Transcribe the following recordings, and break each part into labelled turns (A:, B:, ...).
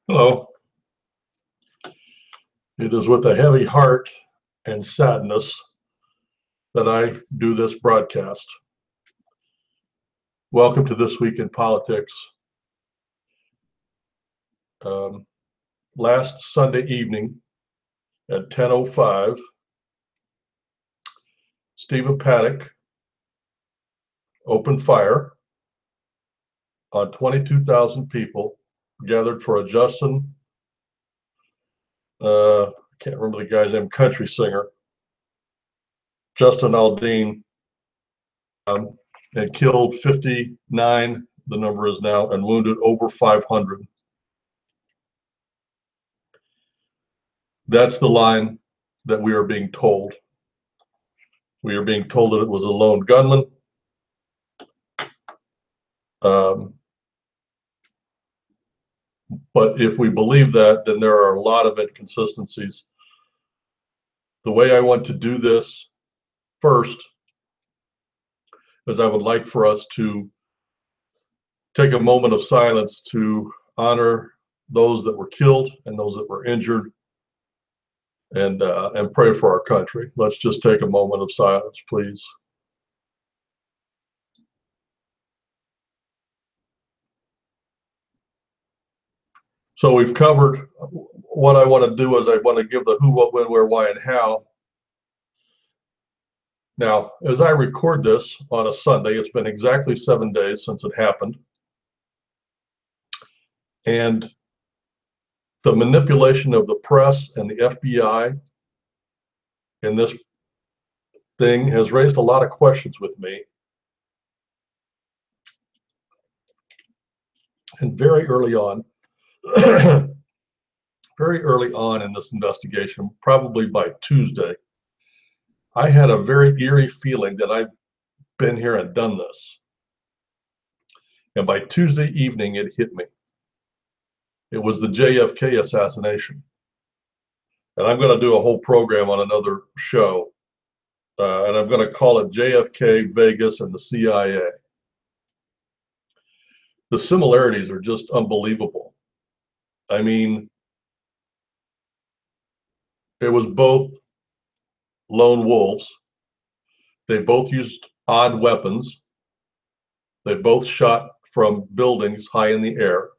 A: Hello. It is with a heavy heart and sadness that I do this broadcast. Welcome to This Week in Politics. Last Sunday evening at 10:05, Stephen Paddock opened fire on 22,000 people gathered for a I can't remember the guy's name, country singer, Justin Aldean, and killed 59, the number is now, and wounded over 500. That's the line that we are being told. We are being told that it was a lone gunman. But if we believe that, then there are a lot of inconsistencies. The way I want to do this first is I would like for us to take a moment of silence to honor those that were killed and those that were injured, and pray for our country. Let's just take a moment of silence, please. So we've covered what I want to do is I want to give the who, what, when, where, why, and how. Now, as I record this on a Sunday, it's been exactly 7 days since it happened. And the manipulation of the press and the FBI in this thing has raised a lot of questions with me. And very early on, very early on in this investigation, probably by Tuesday, I had a very eerie feeling that I've been here and done this. And by Tuesday evening, it hit me. It was the JFK assassination. And I'm going to do a whole program on another show. And I'm going to call it JFK, Vegas, and the CIA. The similarities are just unbelievable. I mean, it was both lone wolves. They both used odd weapons. They both shot from buildings high in the air.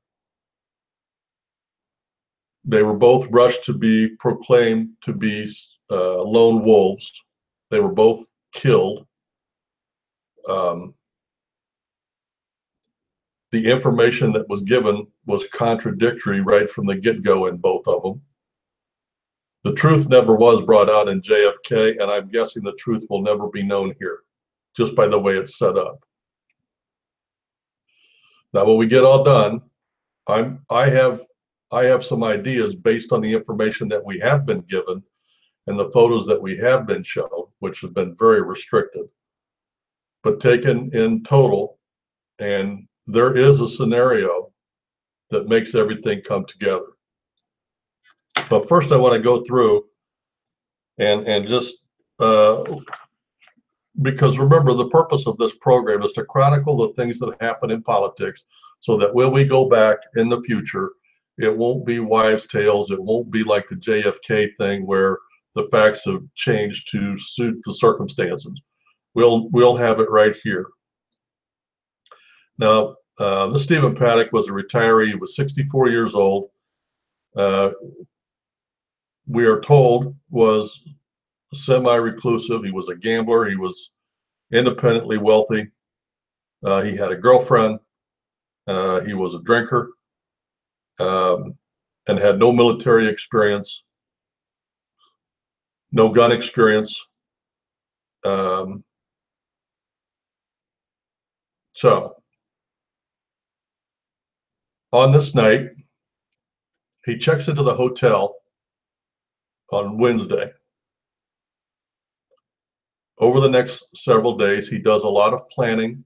A: They were both rushed to be proclaimed to be lone wolves. They were both killed. The information that was given was contradictory right from the get-go in both of them. The truth never was brought out in JFK, and I'm guessing the truth will never be known here, just by the way it's set up. Now, when we get all done, I have some ideas based on the information that we have been given and the photos that we have been shown, which have been very restricted, but taken in total, and there is a scenario that makes everything come together. But first I want to go through and just because remember, the purpose of this program is to chronicle the things that happen in politics so that when we go back in the future, it won't be wives' tales. It won't be like the JFK thing where the facts have changed to suit the circumstances. We'll have it right here. Now, this Stephen Paddock was a retiree. He was 64 years old. We are told was semi-reclusive. He was a gambler. He was independently wealthy. He had a girlfriend. He was a drinker and had no military experience, no gun experience. So on this night, he checks into the hotel on Wednesday. Over the next several days, he does a lot of planning.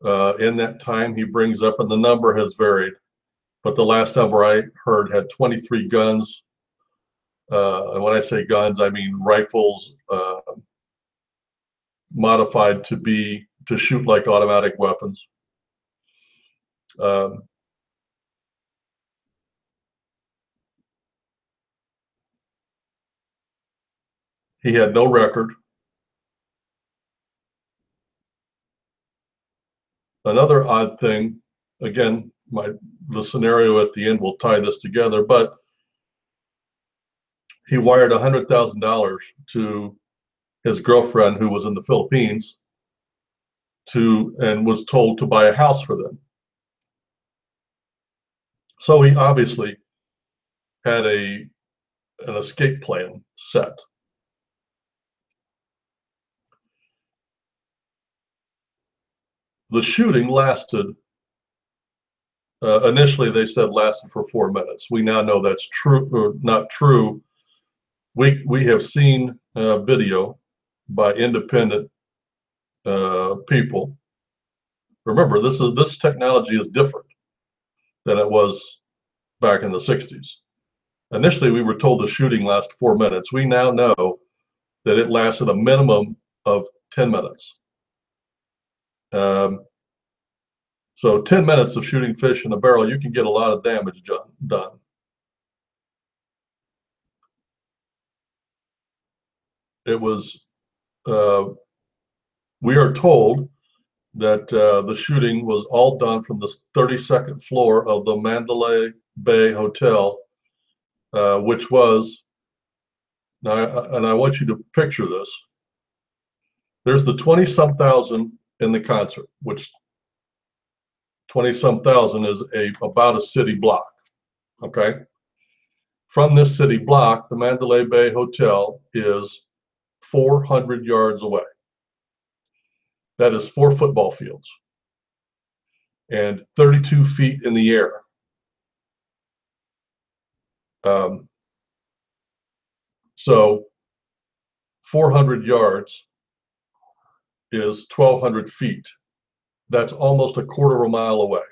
A: In that time, he brings up, and the number has varied, but the last number I heard had 23 guns. And when I say guns, I mean rifles modified to shoot like automatic weapons. He had no record. Another odd thing, again, the scenario at the end will tie this together, but he wired $100,000 to his girlfriend who was in the Philippines and was told to buy a house for them. So he obviously had an escape plan set. The shooting lasted, initially they said lasted for 4 minutes. We now know that's true or not true. We have seen video by independent people. Remember, this technology is different than it was back in the 60s. Initially, we were told the shooting lasted 4 minutes. We now know that it lasted a minimum of 10 minutes. So 10 minutes of shooting fish in a barrel, you can get a lot of damage done. It was, we are told that the shooting was all done from the 32nd floor of the Mandalay Bay Hotel, which was, now, and I want you to picture this. There's the 20-some thousand in the concert, which 20-some thousand is about a city block, okay? From this city block, the Mandalay Bay Hotel is 400 yards away. That is 4 football fields and 32 feet in the air. So 400 yards is 1,200 feet. That's almost a quarter of a mile away.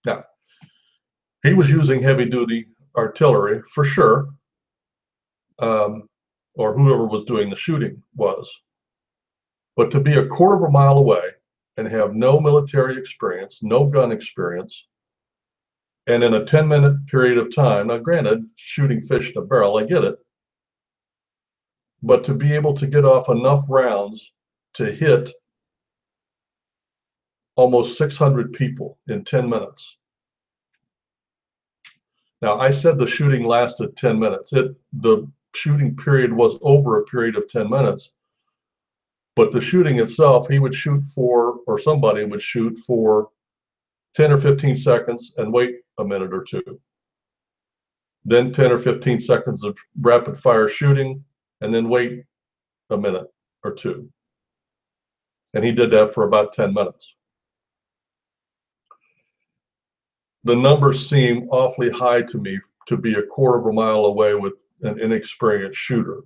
A: Now, he was using heavy duty artillery for sure, or whoever was doing the shooting was. But to be a quarter of a mile away and have no military experience, no gun experience, and in a 10-minute period of time, now granted, shooting fish in a barrel, I get it, but to be able to get off enough rounds to hit almost 600 people in 10 minutes. Now, I said the shooting lasted 10 minutes. The shooting period was over a period of 10 minutes. But the shooting itself, he would shoot for, or somebody would shoot for 10 or 15 seconds and wait a minute or two. Then 10 or 15 seconds of rapid fire shooting and then wait a minute or two. And he did that for about 10 minutes. The numbers seem awfully high to me to be a quarter of a mile away with an inexperienced shooter.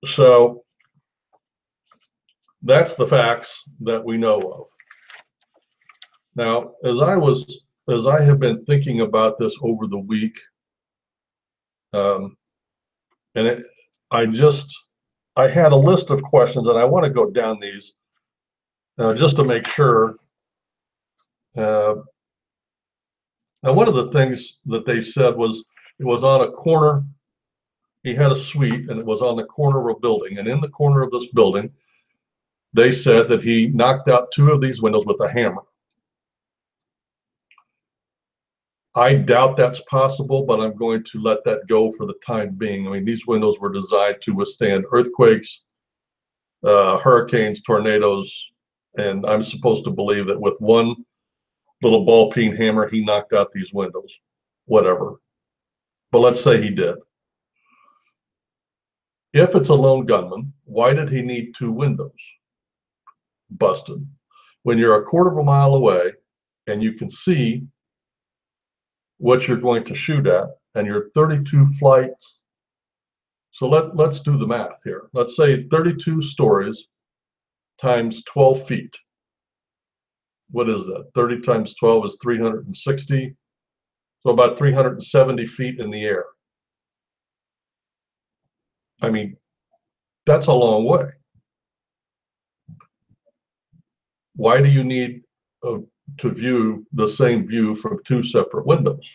A: So that's the facts that we know of. Now, as I have been thinking about this over the week, I had a list of questions, and I want to go down these just to make sure. Now, one of the things that they said was it was on a corner. He had a suite, and it was on the corner of a building. And in the corner of this building, they said that he knocked out 2 of these windows with a hammer. I doubt that's possible, but I'm going to let that go for the time being. I mean, these windows were designed to withstand earthquakes, hurricanes, tornadoes, and I'm supposed to believe that with one little ball peen hammer, he knocked out these windows, whatever. But let's say he did. If it's a lone gunman, why did he need 2 windows? Busted. When you're a quarter of a mile away and you can see what you're going to shoot at, and you're 32 flights. So let's do the math here. Let's say 32 stories times 12 feet. What is that? 30 times 12 is 360. So about 370 feet in the air. I mean, that's a long way. Why do you need to view the same view from 2 separate windows?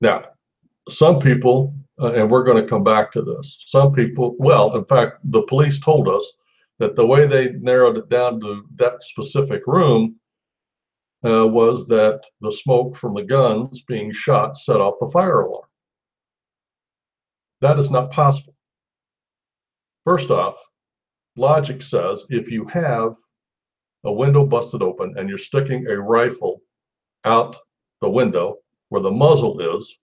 A: Now, some people, and we're going to come back to this, some people, well, in fact, the police told us that the way they narrowed it down to that specific room was that the smoke from the guns being shot set off the fire alarm. That is not possible. First off, logic says if you have a window busted open and you're sticking a rifle out the window where the muzzle is,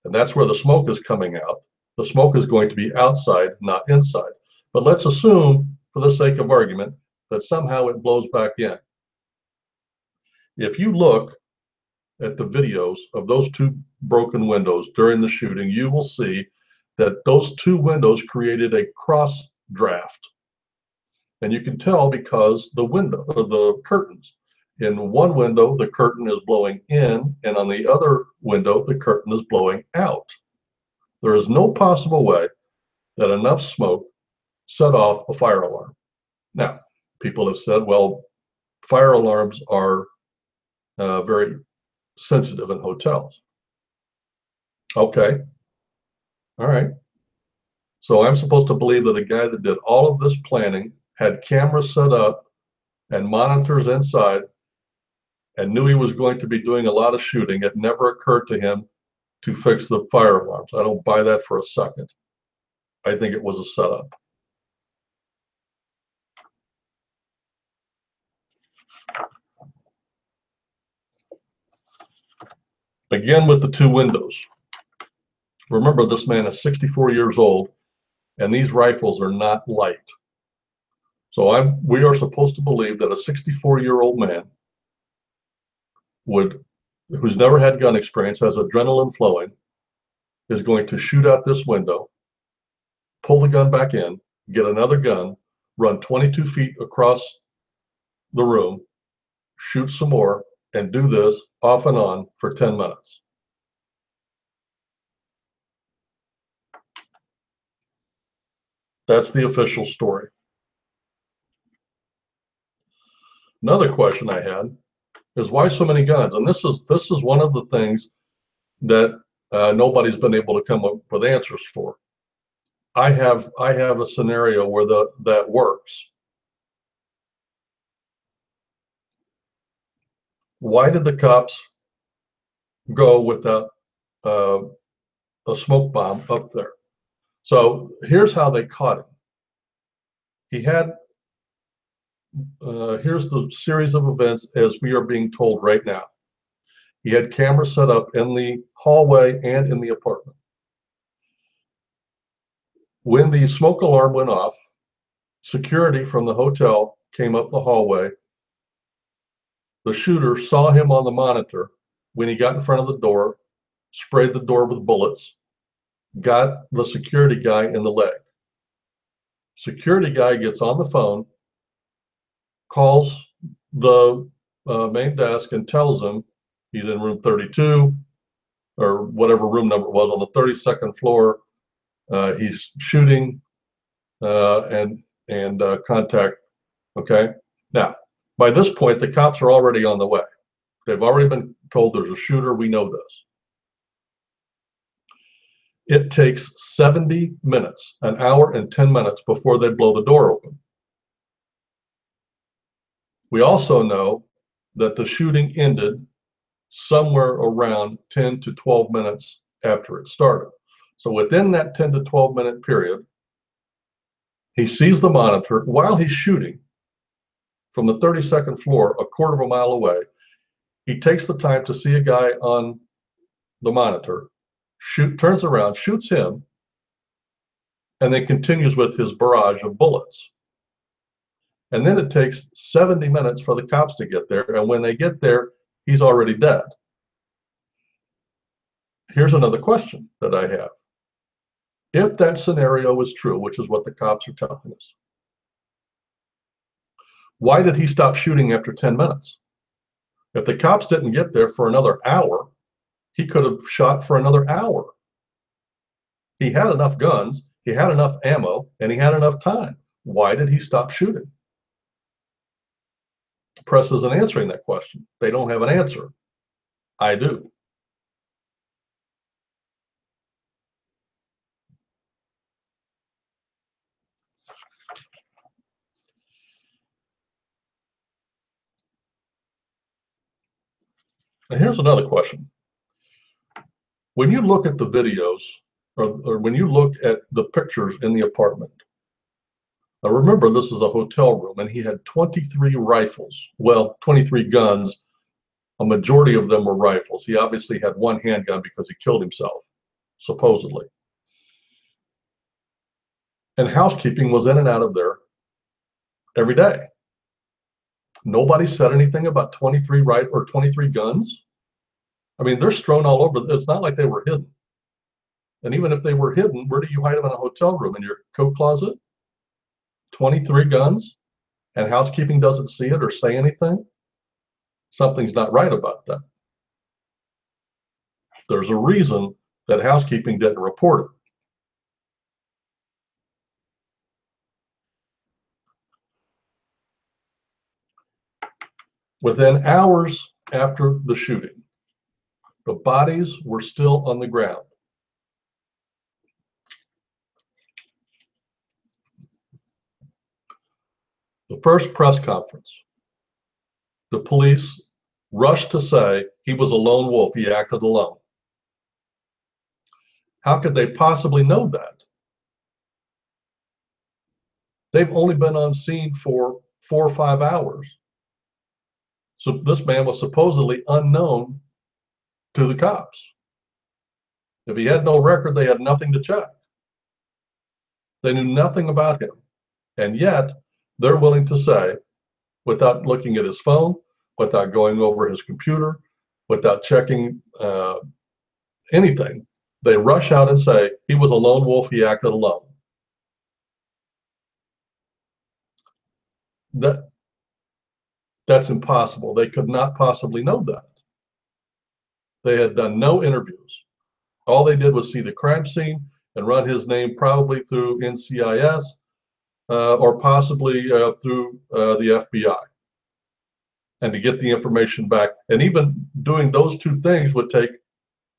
A: and that's where the smoke is coming out, the smoke is going to be outside, not inside. But let's assume, for the sake of argument, that somehow it blows back in. If you look at the videos of those two broken windows during the shooting, you will see that those two windows created a cross draft. And you can tell because the window, or the curtains, in one window, the curtain is blowing in, and on the other window, the curtain is blowing out. There is no possible way that enough smoke set off a fire alarm. Now, people have said, well, fire alarms are very sensitive in hotels. Okay, all right. So I'm supposed to believe that a guy that did all of this planning, had cameras set up and monitors inside, and knew he was going to be doing a lot of shooting, it never occurred to him to fix the fire alarms. I don't buy that for a second. I think it was a setup. Again, with the two windows. Remember, this man is 64 years old, and these rifles are not light. So we are supposed to believe that a 64-year-old man who's never had gun experience, has adrenaline flowing, is going to shoot out this window, pull the gun back in, get another gun, run 22 feet across the room, shoot some more, and do this off and on for 10 minutes. That's the official story. Another question I had is why so many guns? And this is one of the things that nobody's been able to come up with answers for. I have a scenario where that works. Why did the cops go with a smoke bomb up there? So here's how they caught him. He had, here's the series of events as we are being told right now. He had cameras set up in the hallway and in the apartment. When the smoke alarm went off, security from the hotel came up the hallway. The shooter saw him on the monitor when he got in front of the door, sprayed the door with bullets, got the security guy in the leg. Security guy gets on the phone, calls the main desk and tells him he's in room 32 or whatever room number it was on the 32nd floor. He's shooting and contact. Okay. Now, by this point, the cops are already on the way. They've already been told there's a shooter. We know this. It takes 70 minutes, an hour and 10 minutes before they blow the door open. We also know that the shooting ended somewhere around 10 to 12 minutes after it started. So within that 10 to 12 minute period, he sees the monitor while he's shooting from the 32nd floor, a quarter of a mile away. He takes the time to see a guy on the monitor, turns around, shoots him, and then continues with his barrage of bullets. And then it takes 70 minutes for the cops to get there. And when they get there, he's already dead. Here's another question that I have. If that scenario is true, which is what the cops are telling us, why did he stop shooting after 10 minutes? If the cops didn't get there for another hour, he could have shot for another hour. He had enough guns, he had enough ammo, and he had enough time. Why did he stop shooting? The press isn't answering that question. They don't have an answer. I do. And here's another question. When you look at the videos, or when you look at the pictures in the apartment, now remember this is a hotel room and he had 23 rifles, well, 23 guns. A majority of them were rifles. He obviously had one handgun because he killed himself, supposedly. And housekeeping was in and out of there every day. Nobody said anything about 23 or 23 guns. I mean, they're strewn all over. It's not like they were hidden. And even if they were hidden, where do you hide them in a hotel room? In your coat closet? 23 guns? And housekeeping doesn't see it or say anything? Something's not right about that. There's a reason that housekeeping didn't report it. Within hours after the shooting, the bodies were still on the ground. The first press conference, the police rushed to say he was a lone wolf, he acted alone. How could they possibly know that? They've only been on scene for 4 or 5 hours. So this man was supposedly unknown to the cops. If he had no record, they had nothing to check. They knew nothing about him. And yet, they're willing to say, without looking at his phone, without going over his computer, without checking anything, they rush out and say, he was a lone wolf, he acted alone. That's impossible. They could not possibly know that. They had done no interviews. All they did was see the crime scene and run his name probably through NCIS or possibly through the FBI, and to get the information back. And even doing those two things would take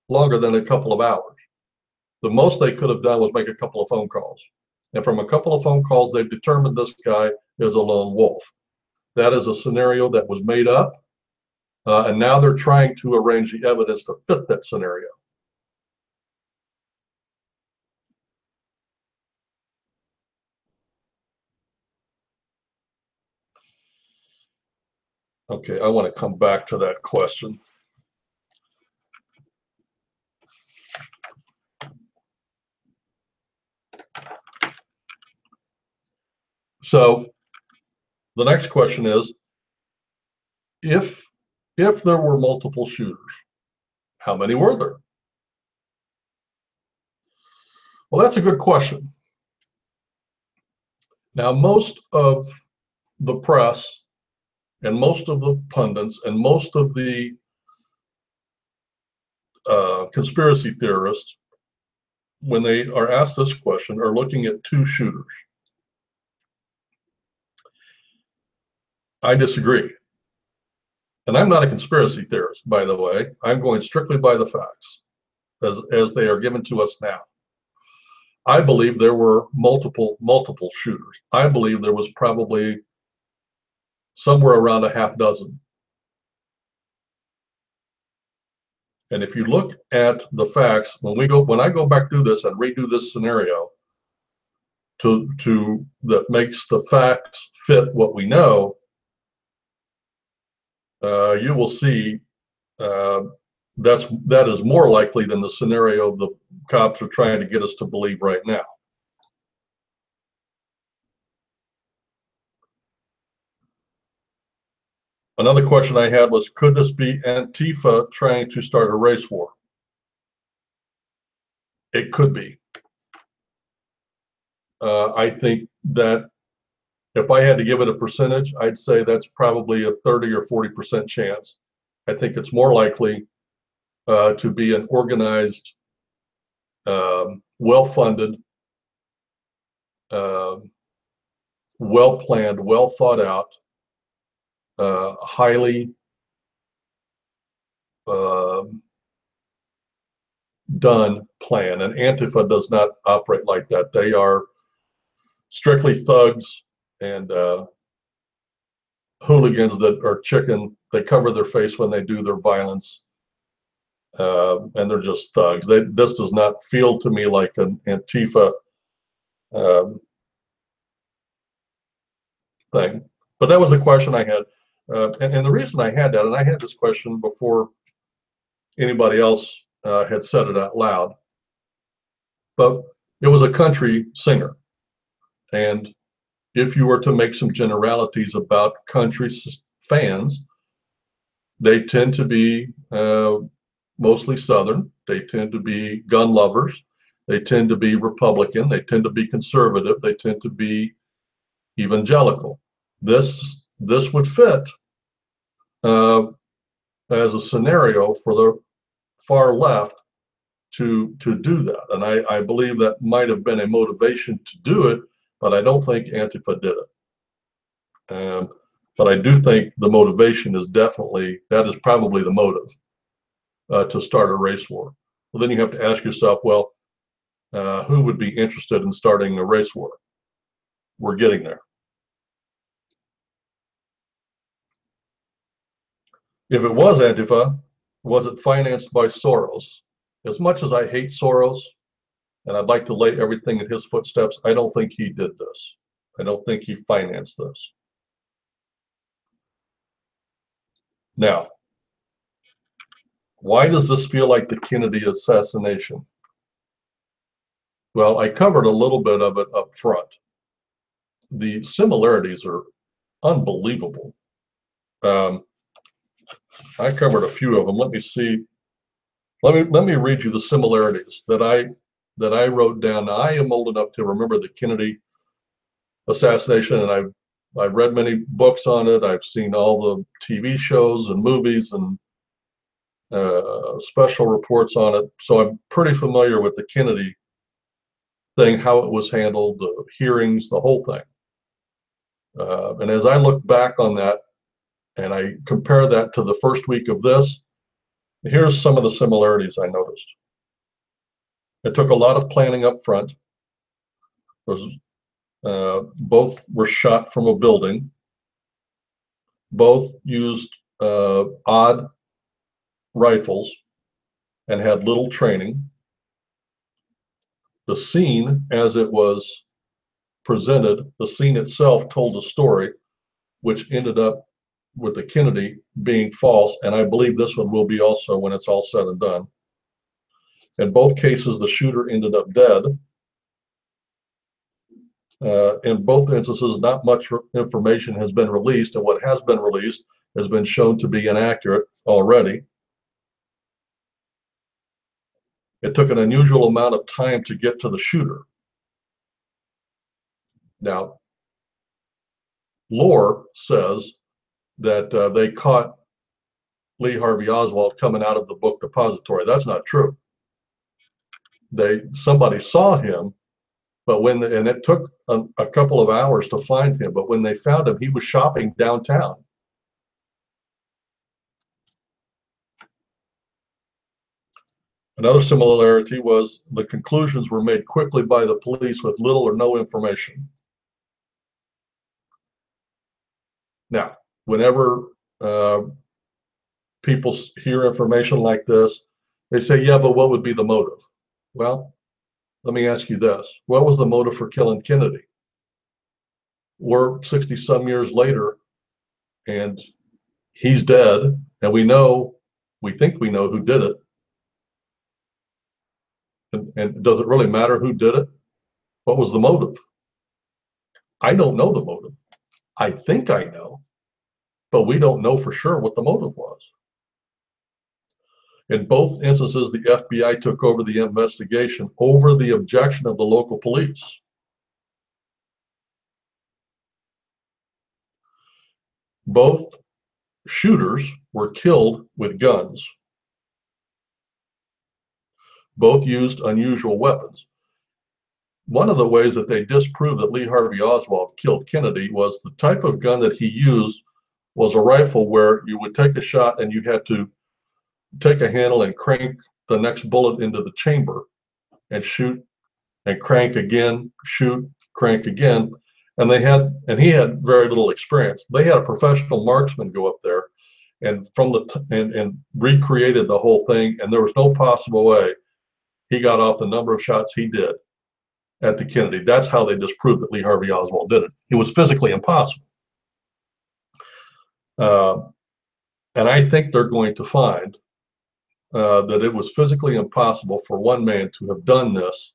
A: longer than a couple of hours. The most they could have done was make a couple of phone calls. And from a couple of phone calls, they've determined this guy is a lone wolf. That is a scenario that was made up. And now they're trying to arrange the evidence to fit that scenario. Okay, I want to come back to that question. So the next question is, if there were multiple shooters, how many were there? Well, that's a good question. Now, most of the press and most of the pundits and most of the conspiracy theorists, when they are asked this question, are looking at 2 shooters. I disagree. And I'm not a conspiracy theorist, by the way. I'm going strictly by the facts as they are given to us now. I believe there were multiple shooters. I believe there was probably somewhere around a half dozen. And if you look at the facts, when I go back through this and redo this scenario to that makes the facts fit what we know, you will see that is more likely than the scenario the cops are trying to get us to believe right now. Another question I had was, could this be Antifa trying to start a race war? It could be. I think that if I had to give it a percentage, I'd say that's probably a 30 or 40% chance. I think it's more likely to be an organized, well-funded, well-planned, well thought out, highly done plan. And Antifa does not operate like that. They are strictly thugs and hooligans that are chicken they cover their face when they do their violence, and they're just thugs. This does not feel to me like an Antifa um, thing. But that was the question I had. And the reason I had that, and I had this question before anybody else had said it out loud, but it was a country singer. And if you were to make some generalities about country fans, they tend to be mostly Southern. They tend to be gun lovers. They tend to be Republican. They tend to be conservative. They tend to be evangelical. This would fit uh, as a scenario for the far left to do that. And I believe that might have been a motivation to do it, but I don't think Antifa did it. But I do think the motivation is definitely, that is probably the motive to start a race war. Well, then you have to ask yourself, well, who would be interested in starting a race war? We're getting there. If it was Antifa, was it financed by Soros? As much as I hate Soros, and I'd like to lay everything in his footsteps, I don't think he did this. I don't think he financed this. Now, why does this feel like the Kennedy assassination? Well, I covered a little bit of it up front. The similarities are unbelievable. I covered a few of them. Let me see. Let me read you the similarities that I wrote down. Now, I am old enough to remember the Kennedy assassination, and I've read many books on it. I've seen all the TV shows and movies and special reports on it. So I'm pretty familiar with the Kennedy thing, how it was handled, the hearings, the whole thing. And as I look back on that and I compare that to the first week of this, here's some of the similarities I noticed. It took a lot of planning up front. Both were shot from a building. Both used odd rifles and had little training. The scene, as it was presented, the scene itself told a story which ended up with the Kennedy being false, and I believe this one will be also when it's all said and done. In both cases, the shooter ended up dead. In both instances, not much information has been released, and what has been released has been shown to be inaccurate already. It took an unusual amount of time to get to the shooter. Now, lore says that they caught Lee Harvey Oswald coming out of the book depository. That's not true. Somebody saw him, but and it took a couple of hours to find him, but when they found him, he was shopping downtown. Another similarity was the conclusions were made quickly by the police with little or no information. Now, whenever people hear information like this, they say, yeah, but what would be the motive? Well, let me ask you this. What was the motive for killing Kennedy? We're 60 some years later and he's dead, and we think we know who did it. And does it really matter who did it? What was the motive? I don't know the motive. I think I know, but we don't know for sure what the motive was. In both instances, the FBI took over the investigation over the objection of the local police. Both shooters were killed with guns. Both used unusual weapons. One of the ways that they disproved that Lee Harvey Oswald killed Kennedy was the type of gun that he used was a rifle where you would take a shot and you had to take a handle and crank the next bullet into the chamber and shoot and crank again, shoot, crank again. And he had very little experience. They had a professional marksman go up there and and recreated the whole thing, and there was no possible way he got off the number of shots he did at the Kennedy. That's how they disproved that Lee Harvey Oswald did it. It was physically impossible. And I think they're going to find that it was physically impossible for one man to have done this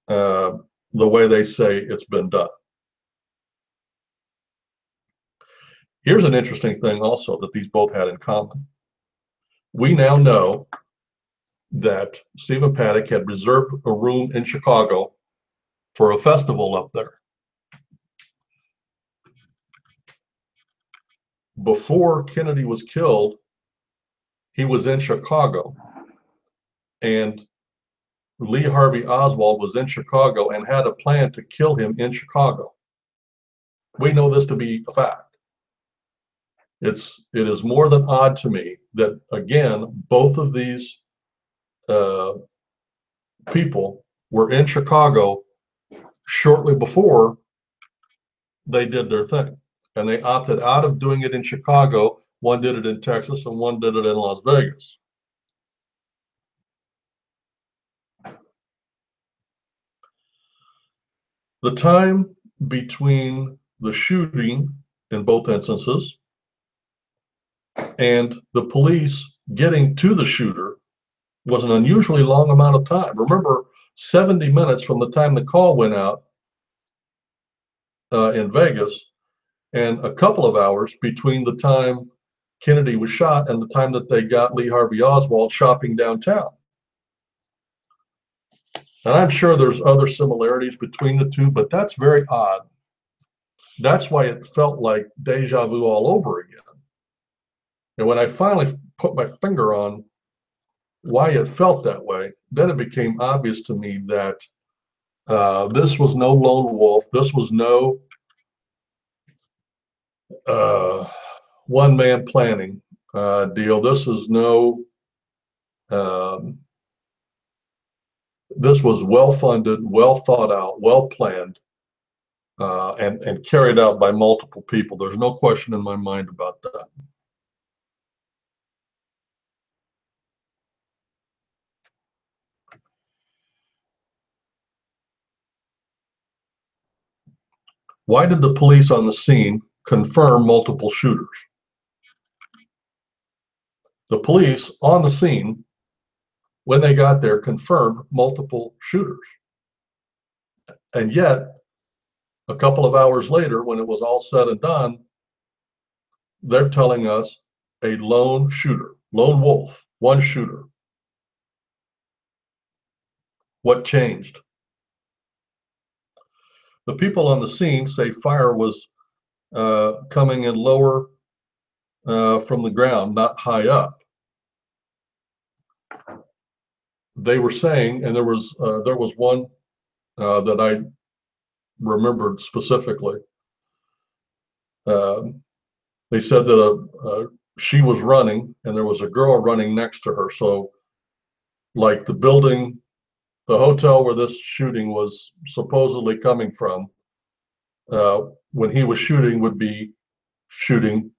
A: the way they say it's been done. Here's an interesting thing also that these both had in common. We now know that Stephen Paddock had reserved a room in Chicago for a festival up there. Before Kennedy was killed, he was in Chicago, and Lee Harvey Oswald was in Chicago and had a plan to kill him in Chicago. We know this to be a fact. It is more than odd to me that, again, both of these people were in Chicago shortly before they did their thing, and they opted out of doing it in Chicago. One did it in Texas and one did it in Las Vegas. The time between the shooting in both instances and the police getting to the shooter was an unusually long amount of time. Remember, 70 minutes from the time the call went out in Vegas, and a couple of hours between the time Kennedy was shot and the time that they got Lee Harvey Oswald shopping downtown. And I'm sure there's other similarities between the two, but that's very odd. That's why it felt like deja vu all over again. And when I finally put my finger on why it felt that way, then it became obvious to me that this was no lone wolf. This was no one-man planning deal. This is no, this was well-funded, well thought out, well planned, and carried out by multiple people. There's no question in my mind about that. Why did the police on the scene confirm multiple shooters? The police on the scene, when they got there, confirmed multiple shooters. And yet, a couple of hours later, when it was all said and done, they're telling us a lone shooter, lone wolf, one shooter. What changed? The people on the scene say fire was coming in lower from the ground, not high up. They were saying, and there was one that I remembered specifically. They said that she was running and there was a girl running next to her. So like the building, the hotel where this shooting was supposedly coming from, when he was shooting would be shooting,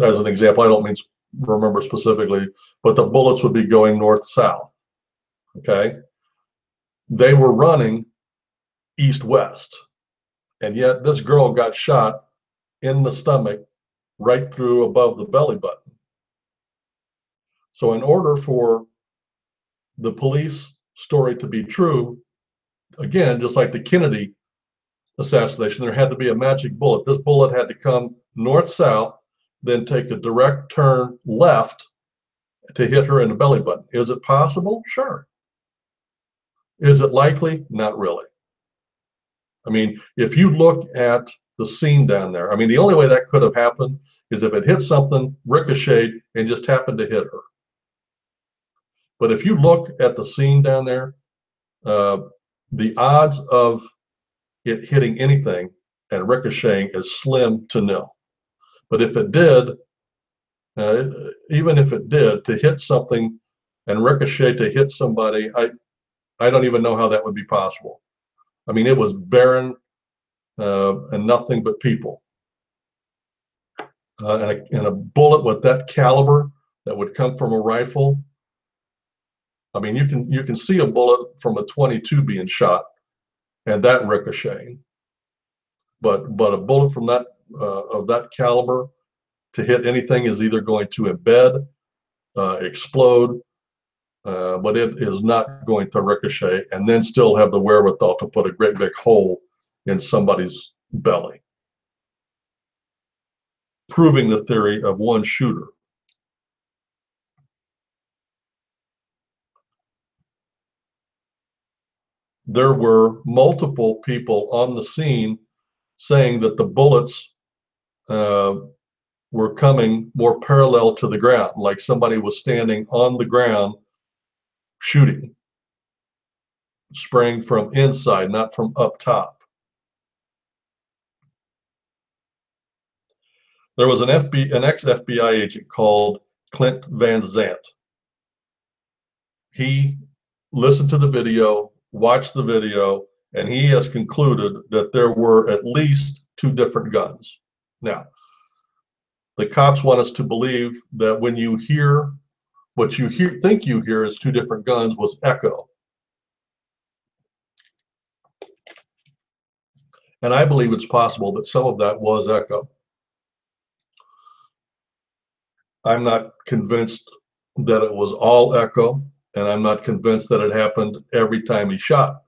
A: as an example, I don't mean remember specifically, but the bullets would be going north-south, okay? They were running east-west, and yet this girl got shot in the stomach right through above the belly button. So in order for the police story to be true, again, just like the Kennedy assassination, there had to be a magic bullet. This bullet had to come north-south, then take a direct turn left to hit her in the belly button. Is it possible? Sure. Is it likely? Not really. I mean, if you look at the scene down there, I mean, the only way that could have happened is if it hit something, ricocheted, and just happened to hit her. But if you look at the scene down there, the odds of it hitting anything and ricocheting is slim to nil. But if it did, even if it did, to hit something and ricochet to hit somebody, I don't even know how that would be possible. I mean, it was barren and nothing but people. and a bullet with that caliber that would come from a rifle. I mean, you can see a bullet from a 22 being shot and that ricocheting, but a bullet from that of that caliber to hit anything is either going to embed, explode, but it is not going to ricochet and then still have the wherewithal to put a great big hole in somebody's belly, proving the theory of one shooter. There were multiple people on the scene saying that the bullets uh, were coming more parallel to the ground, like somebody was standing on the ground shooting, spraying from inside, not from up top. There was an ex-FBI agent called Clint Van Zant. He listened to the video, watched the video, and he has concluded that there were at least two different guns. Now, the cops want us to believe that when you hear what you think you hear is two different guns was echo. And I believe it's possible that some of that was echo. I'm not convinced that it was all echo, and I'm not convinced that it happened every time he shot.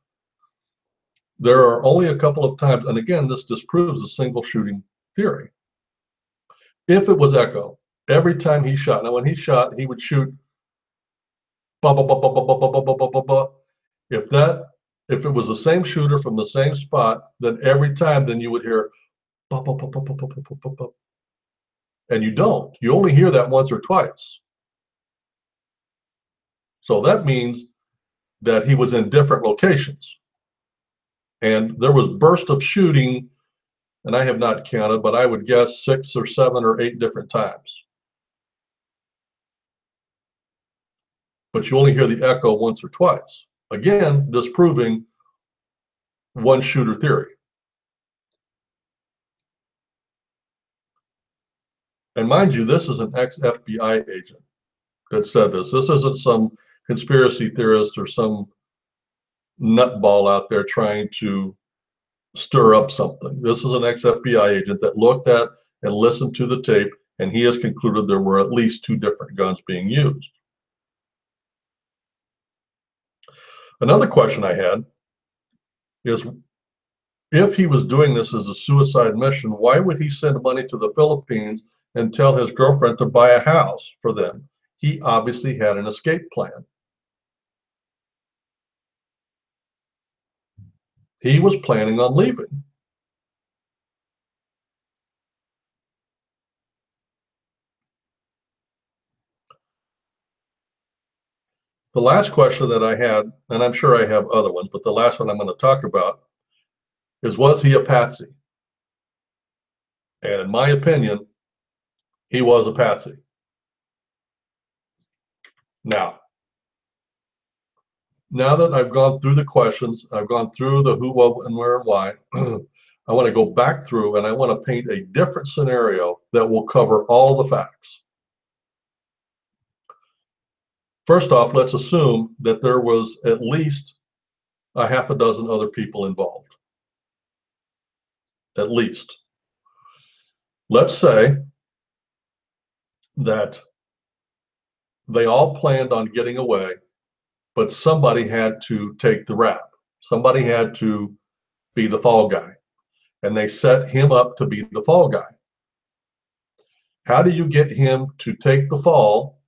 A: There are only a couple of times, and again, this disproves the single shooting theory. If it was echo, every time he shot, now when he shot, he would shoot ba ba ba ba ba ba ba ba ba ba ba. If it was the same shooter from the same spot, then every time then you would hear ba ba ba ba ba ba ba ba ba. And you don't. You only hear that once or twice. So that means that he was in different locations. And there was burst of shooting, and I have not counted, but I would guess 6 or 7 or 8 different times. But you only hear the echo once or twice. Again, disproving one shooter theory. And mind you, this is an ex-FBI agent that said this. This isn't some conspiracy theorist or some nutball out there trying to stir up something. This is an ex-FBI agent that looked at and listened to the tape, and he has concluded there were at least two different guns being used. Another question I had is, if he was doing this as a suicide mission, why would he send money to the Philippines and tell his girlfriend to buy a house for them? He obviously had an escape plan. He was planning on leaving. The last question that I had, and I'm sure I have other ones, but the last one I'm going to talk about is, was he a patsy? And in my opinion, he was a patsy. Now that I've gone through the questions, I've gone through the who, what, and where, and why, I want to go back through and I want to paint a different scenario that will cover all the facts. First off, let's assume that there was at least a half a dozen other people involved. At least. Let's say that they all planned on getting away, but somebody had to take the rap. Somebody had to be the fall guy, and they set him up to be the fall guy. How do you get him to take the fall?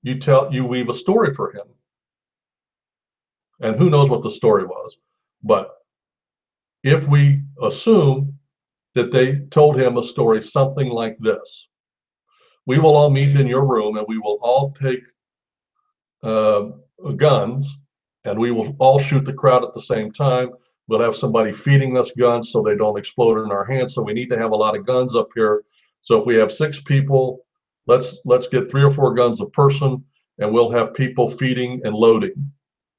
A: You weave a story for him. And who knows what the story was. But if we assume that they told him a story something like this: we will all meet in your room and we will all take guns and we will all shoot the crowd at the same time. We'll have somebody feeding us guns so they don't explode in our hands. So we need to have a lot of guns up here. So if we have 6 people, let's get 3 or 4 guns a person, and we'll have people feeding and loading.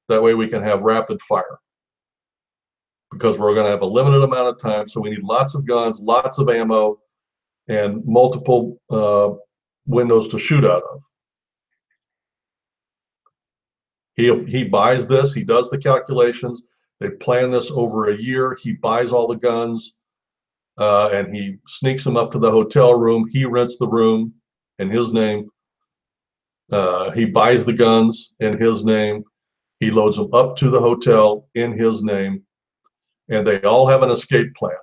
A: That way we can have rapid fire, because we're going to have a limited amount of time. So we need lots of guns, lots of ammo, and multiple windows to shoot out of. He buys this, he does the calculations. They plan this over a year. He buys all the guns, and he sneaks them up to the hotel room. He rents the room in his name. He buys the guns in his name. He loads them up to the hotel in his name, and they all have an escape plan.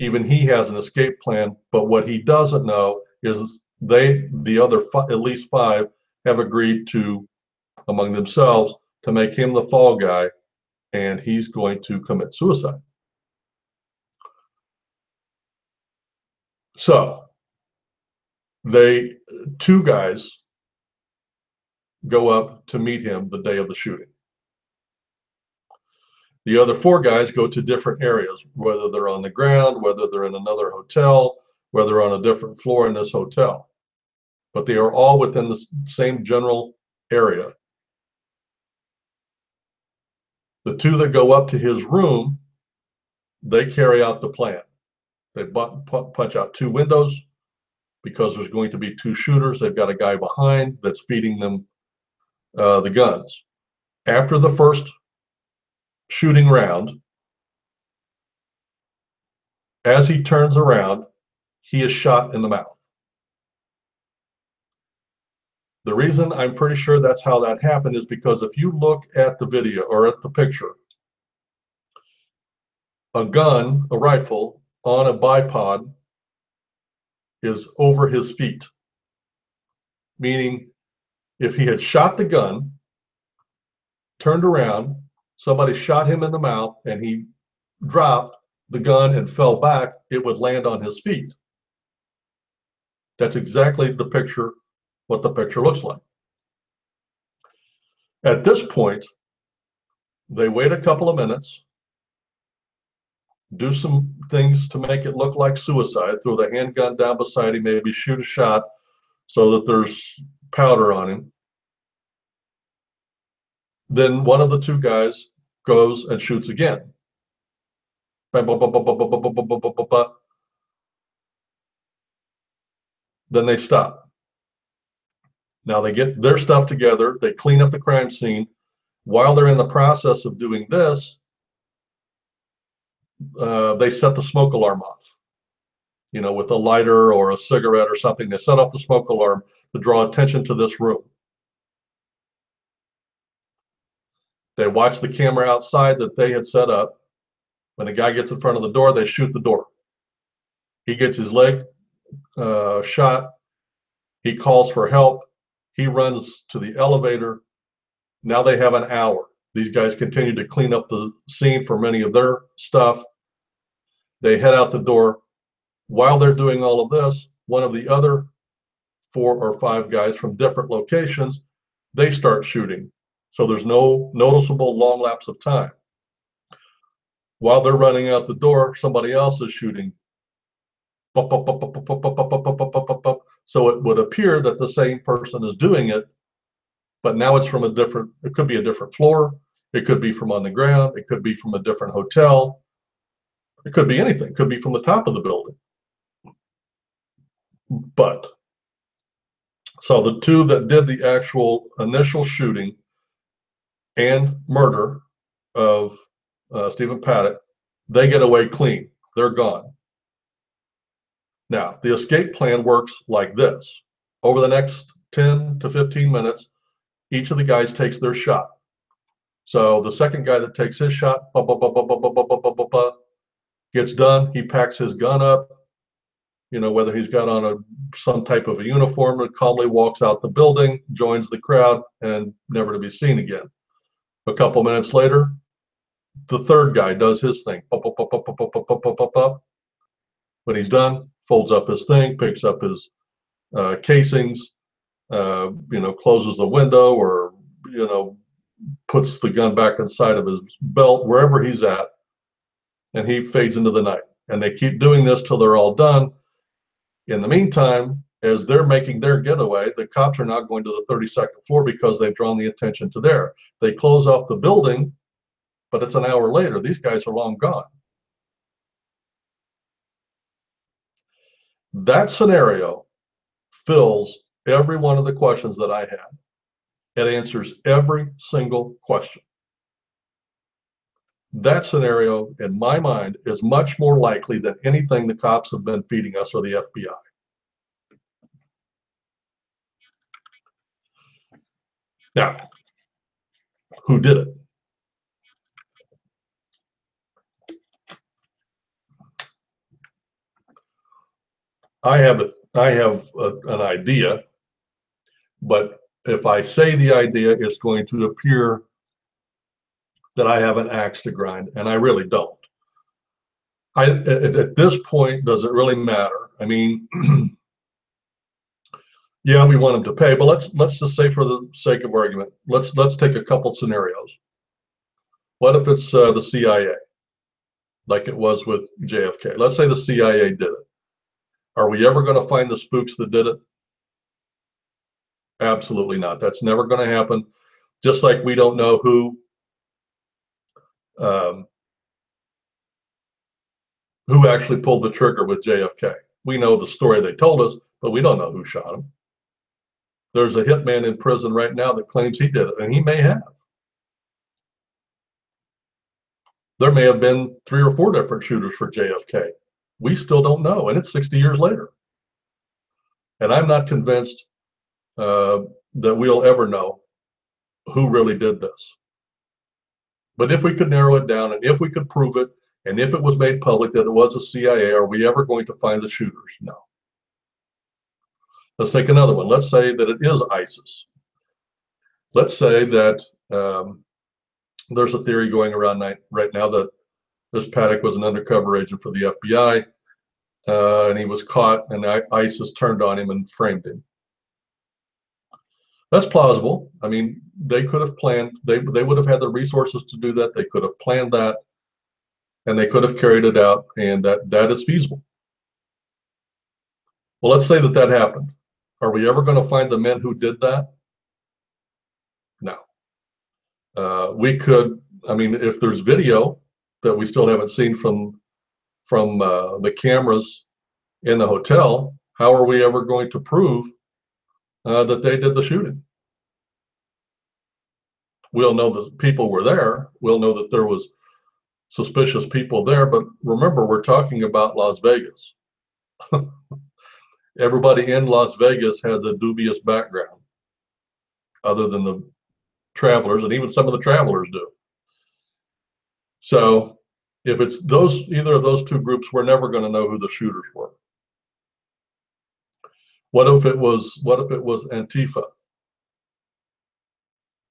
A: Even he has an escape plan, but what he doesn't know is the other at least five, have agreed to, among themselves, to make him the fall guy, and he's going to commit suicide. So two guys go up to meet him the day of the shooting. The other four guys go to different areas, whether they're on the ground, whether they're in another hotel, whether they're on a different floor in this hotel. But they are all within the same general area. The two that go up to his room, they carry out the plan. They punch out two windows because there's going to be two shooters. They've got a guy behind that's feeding them the guns. After the first shooting round, as he turns around, he is shot in the mouth. The reason I'm pretty sure that's how that happened is because if you look at the video or at the picture, a gun, a rifle on a bipod is over his feet. Meaning, if he had shot the gun, turned around, somebody shot him in the mouth, and he dropped the gun and fell back, it would land on his feet. That's exactly the picture, what the picture looks like. At this point, they wait a couple of minutes, do some things to make it look like suicide, throw the handgun down beside him, maybe shoot a shot so that there's powder on him. Then one of the two guys goes and shoots again. Then they stop. Now they get their stuff together, they clean up the crime scene. While they're in the process of doing this, they set the smoke alarm off. You know, with a lighter or a cigarette or something, they set off the smoke alarm to draw attention to this room. They watch the camera outside that they had set up. When the guy gets in front of the door, they shoot the door. He gets his leg shot. He calls for help. He runs to the elevator. Now they have an hour. These guys continue to clean up the scene for many of their stuff. They head out the door. While they're doing all of this, one of the other 4 or 5 guys from different locations, they start shooting. So there's no noticeable long lapse of time. While they're running out the door, somebody else is shooting. So it would appear that the same person is doing it, but now it's from a different, it could be a different floor, it could be from on the ground, it could be from a different hotel, it could be anything, it could be from the top of the building. But, so the two that did the actual initial shooting and murder of Stephen Paddock, they get away clean, they're gone. Now, the escape plan works like this. Over the next 10 to 15 minutes, each of the guys takes their shot. So the second guy that takes his shot, gets done, he packs his gun up, you know, whether he's got on some type of a uniform, and calmly walks out the building, joins the crowd, and never to be seen again. A couple minutes later, the third guy does his thing. When he's done, folds up his thing, picks up his casings, you know, closes the window, or, you know, puts the gun back inside of his belt, wherever he's at, and he fades into the night. And they keep doing this till they're all done. In the meantime, as they're making their getaway, the cops are now going to the 32nd floor because they've drawn the attention to there. They close off the building, but it's an hour later. These guys are long gone. That scenario fills every one of the questions that I had. It answers every single question. That scenario, in my mind, is much more likely than anything the cops have been feeding us or the FBI. Now, who did it? I have an idea, but if I say the idea, it's going to appear that I have an axe to grind, and I really don't. At this point, does it really matter? I mean, yeah, we want them to pay, but let's just say, for the sake of argument, let's take a couple scenarios. What if it's the CIA, like it was with JFK? Let's say the CIA did it. Are we ever going to find the spooks that did it? Absolutely not. That's never going to happen. Just like we don't know um, who actually pulled the trigger with JFK. We know the story they told us, but we don't know who shot him. There's a hitman in prison right now that claims he did it, and he may have. There may have been 3 or 4 different shooters for JFK. We still don't know, and it's 60 years later. And I'm not convinced that we'll ever know who really did this. But if we could narrow it down, and if we could prove it, and if it was made public that it was the CIA, are we ever going to find the shooters? No. Let's take another one. Let's say that it is ISIS. Let's say that there's a theory going around right now that this Paddock was an undercover agent for the FBI, and he was caught, and ISIS turned on him and framed him. That's plausible. I mean, they could have planned, they would have had the resources to do that. They could have planned that, and they could have carried it out, and that is feasible. Well, let's say that happened. Are we ever going to find the men who did that? No. We could, I mean, if there's video that we still haven't seen from the cameras in the hotel, how are we ever going to prove that they did the shooting? We'll know that people were there. We'll know that there was suspicious people there, but remember, we're talking about Las Vegas. Everybody in Las Vegas has a dubious background, other than the travelers, and even some of the travelers do. So if it's either of those 2 groups, we're never going to know who the shooters were. What if it was Antifa?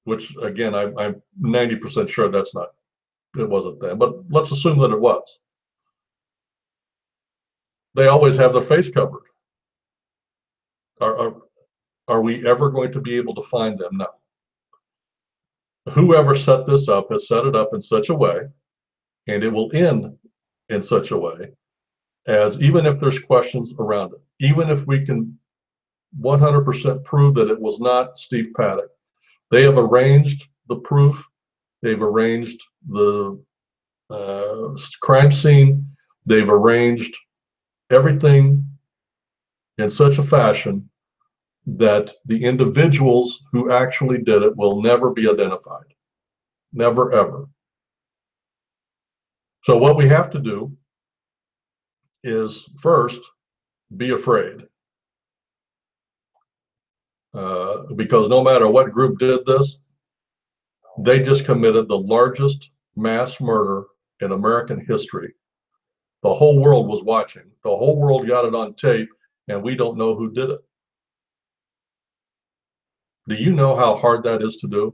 A: Which, again, I'm 90% sure it wasn't them, but let's assume that it was. They always have their face covered. Are we ever going to be able to find them? No. Whoever set this up has set it up in such a way, and it will end in such a way as, even if there's questions around it, even if we can 100% prove that it was not Steve Paddock, they have arranged the proof, they've arranged the crime scene, they've arranged everything in such a fashion that the individuals who actually did it will never be identified. Never, ever. So what we have to do is, first, be afraid. Because no matter what group did this, they just committed the largest mass murder in American history. The whole world was watching. The whole world got it on tape, and we don't know who did it. Do you know how hard that is to do?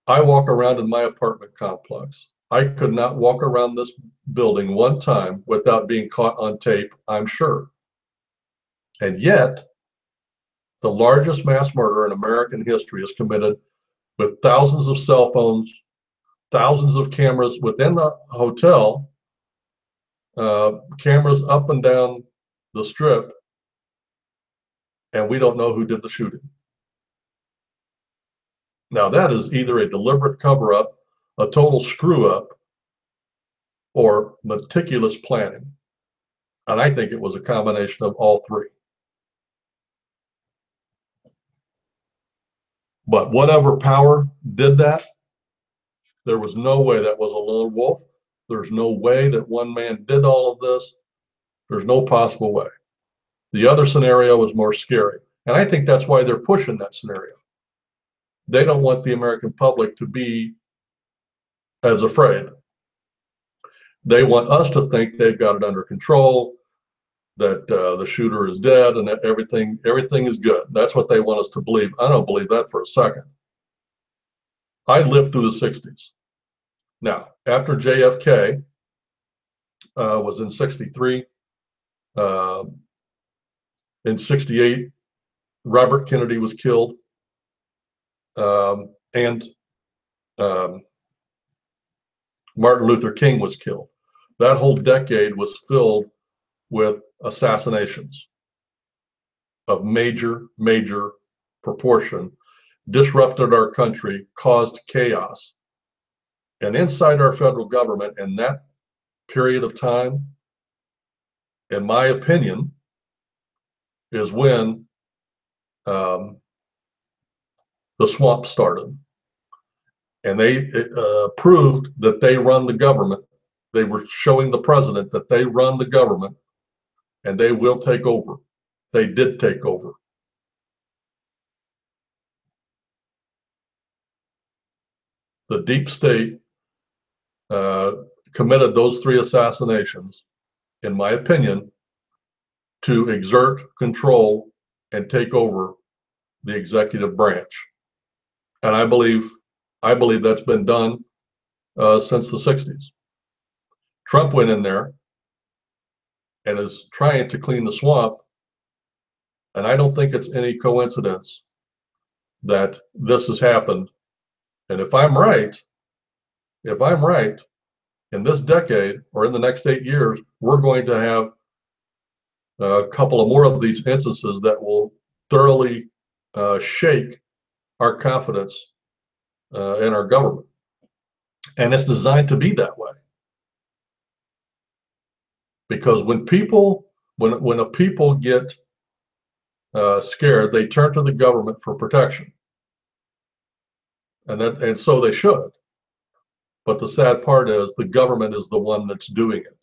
A: I walk around in my apartment complex. I could not walk around this building one time without being caught on tape, I'm sure. And yet, the largest mass murder in American history is committed with thousands of cell phones, thousands of cameras within the hotel, cameras up and down the strip, and we don't know who did the shooting. Now, that is either a deliberate cover-up, a total screw-up, or meticulous planning. And I think it was a combination of all three. But whatever power did that, there was no way that was a lone wolf. There's no way that one man did all of this. There's no possible way. The other scenario was more scary. And I think that's why they're pushing that scenario. They don't want the American public to be as afraid. They want us to think they've got it under control, that the shooter is dead, and that everything is good. That's what they want us to believe. I don't believe that for a second. I lived through the 60s. Now, after JFK was in 63, in 68, Robert Kennedy was killed, and Martin Luther King was killed. That whole decade was filled with assassinations of major proportion, disrupted our country, caused chaos. And inside our federal government in that period of time, in my opinion, is when the swamp started. And they proved that they run the government. They were showing the president that they run the government and they will take over. They did take over. The deep state committed those three assassinations, in my opinion, to exert control and take over the executive branch. And I believe that's been done since the 60s. Trump went in there and is trying to clean the swamp. And I don't think it's any coincidence that this has happened. And if I'm right, in this decade or in the next 8 years, we're going to have a couple of more of these instances that will thoroughly shake our confidence in our government. And it's designed to be that way. Because when a people get scared, they turn to the government for protection. And so they should. But the sad part is the government is the one that's doing it.